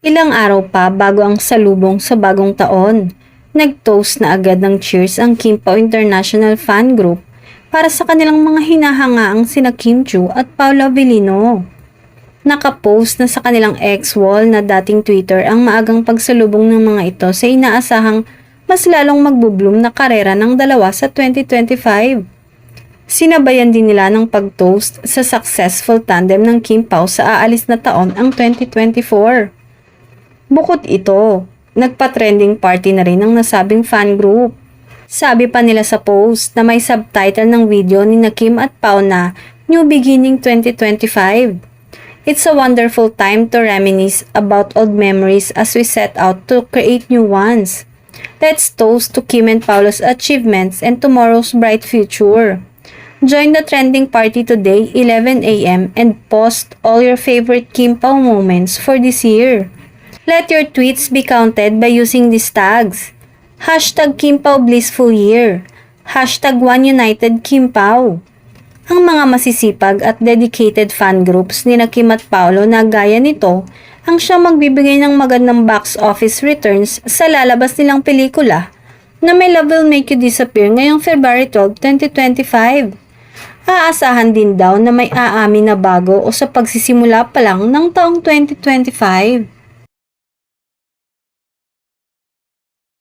Ilang araw pa bago ang salubong sa bagong taon, nag-toast na agad ng cheers ang Kim Pao International Fan Group para sa kanilang mga hinahangaang sina Kim Chiu at Paolo Avellino. Nakapost na sa kanilang X-wall na dating Twitter ang maagang pagsalubong ng mga ito sa inaasahang mas lalong magbubloom na karera ng dalawa sa 2025. Sinabayan din nila ng pag-toast sa successful tandem ng Kim Pao sa aalis na taon ang 2024. Bukod ito, nagpa-trending party na rin ang nasabing fan group. Sabi pa nila sa post na may subtitle ng video ni Kim at Pao na New Beginning 2025. It's a wonderful time to reminisce about old memories as we set out to create new ones. Let's toast to Kim and Paolo's achievements and tomorrow's bright future. Join the trending party today 11 a.m. and post all your favorite Kim Pao moments for this year. Let your tweets be counted by using these tags. Hashtag Kim Pao Blissful Year. Hashtag One United Kim Pao. Ang mga masisipag at dedicated fan groups ni Kim at Paolo na gaya nito ang siyang magbibigay ng magandang box office returns sa lalabas nilang pelikula na may Love Will Make You Disappear ngayong February 12, 2025. Aasahan din daw na may aamin na bago o sa pagsisimula pa lang ng taong 2025.